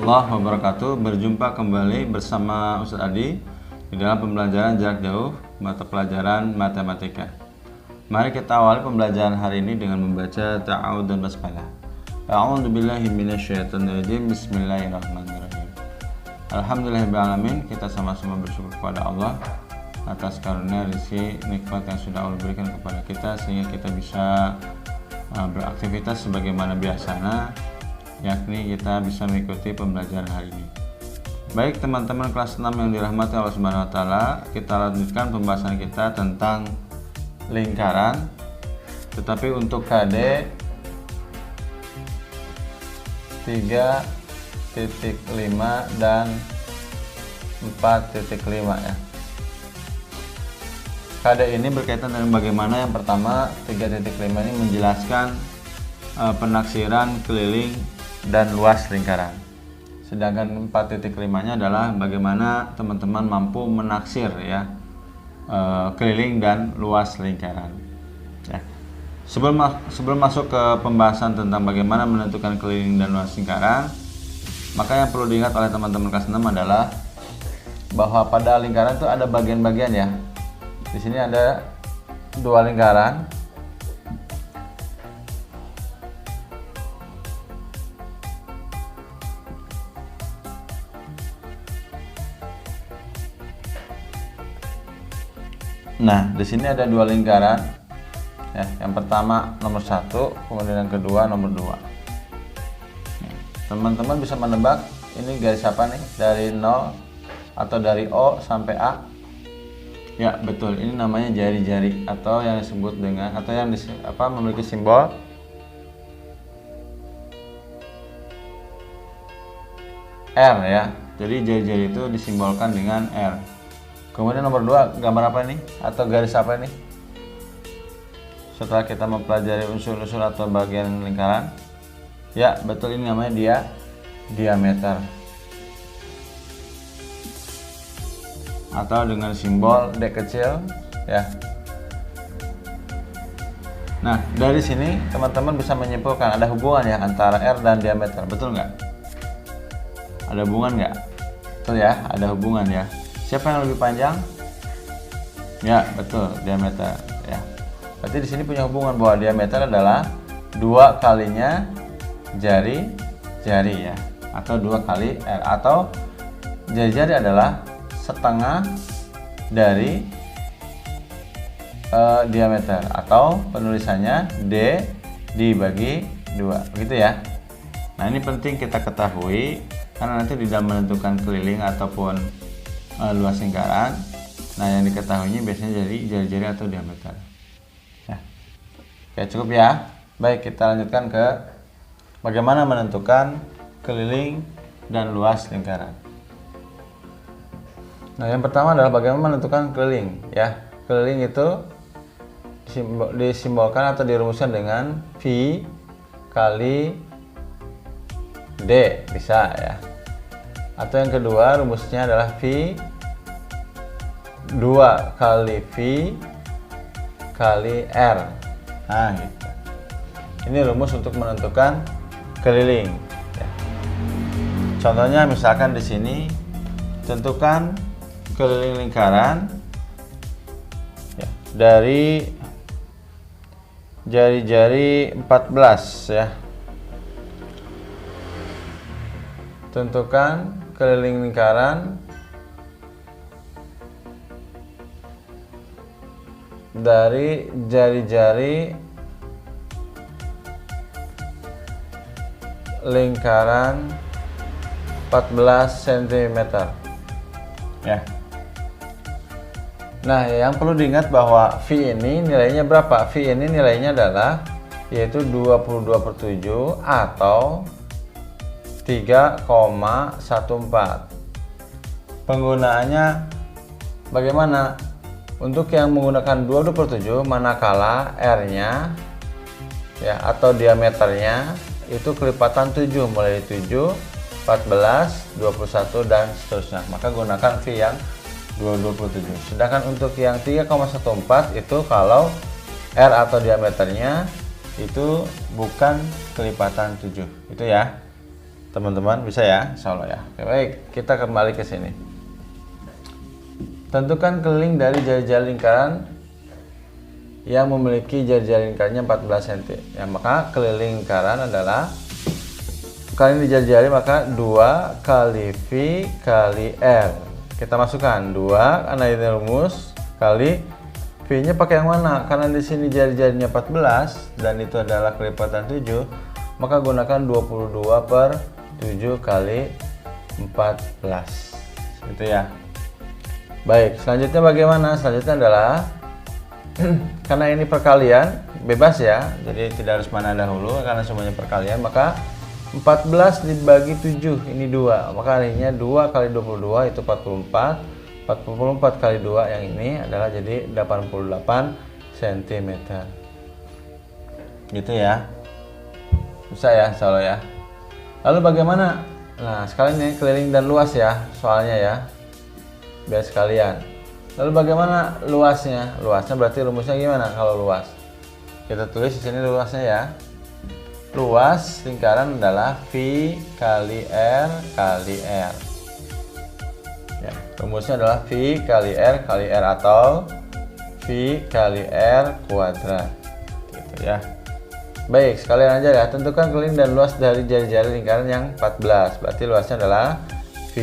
warahmatullahi wabarakatuh. Berjumpa kembali bersama Ustadz Adi di dalam pembelajaran jarak jauh mata pelajaran matematika. Mari kita awali pembelajaran hari ini dengan membaca ta'awudz dan basmalah. A'udzubillahi minasyaitonirrajim. Bismillahirrahmanirrahim. Alhamdulillahirabbil alamin. Kita sama-sama bersyukur kepada Allah atas karunia rezeki nikmat yang sudah Allah berikan kepada kita sehingga kita bisa beraktivitas sebagaimana biasanya, yakni kita bisa mengikuti pembelajaran hari ini. Baik teman-teman kelas 6 yang dirahmati Allah Subhanahu wa taala, kita lanjutkan pembahasan kita tentang lingkaran. Tetapi untuk KD 3.5 dan 4.5 ya. KD ini berkaitan dengan bagaimana yang pertama 3.5 ini menjelaskan penaksiran keliling dan luas lingkaran. Sedangkan 4.5-nya adalah bagaimana teman-teman mampu menaksir ya keliling dan luas lingkaran. Ya. Sebelum masuk ke pembahasan tentang bagaimana menentukan keliling dan luas lingkaran, maka yang perlu diingat oleh teman-teman kelas 6 adalah bahwa pada lingkaran itu ada bagian-bagian ya. Di sini ada dua lingkaran. Nah, di sini ada dua lingkaran. Ya, yang pertama nomor 1, kemudian yang kedua nomor 2. Teman-teman bisa menebak ini garis apa nih? Dari 0 atau dari O sampai A? Ya, betul. Ini namanya jari-jari atau yang disebut dengan memiliki simbol R ya. Jadi jari-jari itu disimbolkan dengan R. Kemudian nomor 2, gambar apa nih? Atau garis apa nih? Setelah kita mempelajari unsur-unsur atau bagian lingkaran. Ya, betul, ini namanya diameter. Atau dengan simbol D kecil ya. Nah, dari sini teman-teman bisa menyimpulkan ada hubungan ya antara R dan diameter, betul nggak? Ada hubungan nggak? Betul ya, ada hubungan ya. Siapa yang lebih panjang? Ya, betul, diameter ya. Berarti di sini punya hubungan bahwa diameter adalah 2 kalinya jari-jari ya, atau 2 kali R, atau jari-jari adalah setengah dari diameter, atau penulisannya D dibagi 2, begitu ya. Nah, ini penting kita ketahui karena nanti di dalam menentukan keliling ataupun luas lingkaran, nah yang diketahuinya biasanya dari jari-jari atau diameter ya. Oke, cukup ya. Baik, kita lanjutkan ke bagaimana menentukan keliling dan luas lingkaran. Nah, yang pertama adalah bagaimana menentukan keliling ya. Keliling itu disimbolkan atau dirumuskan dengan V kali D, bisa ya. Atau yang kedua rumusnya adalah V 2 kali V kali R. Nah, gitu. Ini rumus untuk menentukan keliling ya. Contohnya misalkan di sini tentukan keliling lingkaran ya, dari jari-jari 14 ya. Tentukan keliling lingkaran dari jari-jari lingkaran 14 cm ya. Nah, yang perlu diingat bahwa V ini nilainya berapa? V ini nilainya adalah yaitu 22/7 atau 3,14. Penggunaannya bagaimana? Untuk yang menggunakan 22/7 manakala R-nya ya atau diameternya itu kelipatan 7, mulai 7, 14, 21 dan seterusnya. Maka gunakan V yang 227. Sedangkan untuk yang 3,14 itu kalau R atau diameternya itu bukan kelipatan 7. Itu ya. teman-teman? Bisa ya, insya Allah ya. Oke, baik, kita kembali ke sini. Tentukan keliling dari jari-jari lingkaran yang memiliki jari-jari lingkarannya 14 cm. Ya, maka keliling lingkaran adalah, kali ini jari-jari, maka 2 kali V kali R. Kita masukkan 2 karena ini rumus, kali V nya pakai yang mana? Karena di sini jari-jarinya 14 dan itu adalah kelipatan 7, maka gunakan 22 per 7 kali 14 gitu ya. Baik, selanjutnya bagaimana? Selanjutnya adalah karena ini perkalian bebas ya, jadi tidak harus mana dahulu karena semuanya perkalian, maka 14 dibagi 7 ini 2, maka artinya 2 kali 22 itu 44 kali 2 yang ini adalah jadi 88 cm gitu ya. Bisa ya, insya Allah ya. Lalu bagaimana? Nah, sekalian ini keliling dan luas ya soalnya ya, biar sekalian. Lalu bagaimana luasnya? Luasnya berarti rumusnya gimana kalau luas? Kita tulis di sini luasnya ya. Luas lingkaran adalah V kali R kali R. Ya, rumusnya adalah V kali R atau V kali R kuadrat. Gitu ya. Baik, sekalian aja ya. Tentukan keliling dan luas dari jari-jari lingkaran yang 14. Berarti luasnya adalah V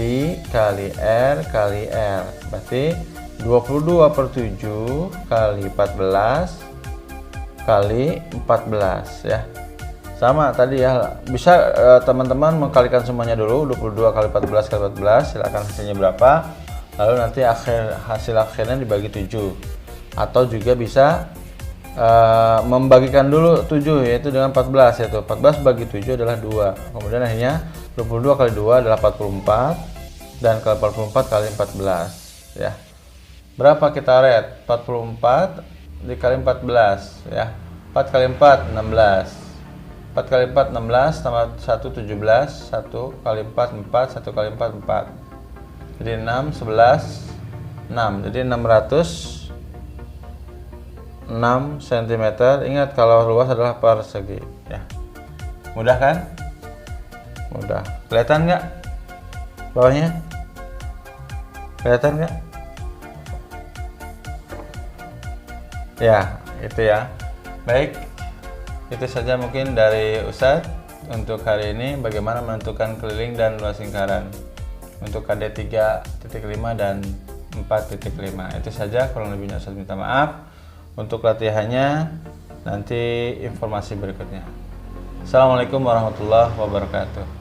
kali R kali R. Berarti 22 per 7 kali 14 kali 14 ya. Sama tadi ya. Bisa teman-teman mengkalikan semuanya dulu. 22 kali 14 kali 14. Silakan hasilnya berapa. Lalu nanti hasil akhirnya dibagi 7. Atau juga bisa membagikan dulu 7 yaitu dengan 14, yaitu 14 bagi 7 adalah 2. Kemudian akhirnya 22 kali 2 adalah 44 dan kali 44 kali 14 ya. Berapa kita red? 44 dikali 14 ya. 4 kali 4 16. 4 kali 4 16 tambah 1 17. 1 kali 4 4, 1 kali 4 4. Jadi 6 11 6. Jadi 6 cm. Ingat kalau luas adalah persegi ya. Mudah kan? Mudah. Kelihatan nggak bawahnya? Kelihatan nggak? Ya, itu ya. Baik, itu saja mungkin dari Ustadz untuk hari ini, bagaimana menentukan keliling dan luas lingkaran untuk KD 3.5 dan 4.5. Itu saja, kurang lebihnya Ustadz minta maaf. Untuk latihannya nanti informasi berikutnya. Assalamualaikum warahmatullahi wabarakatuh.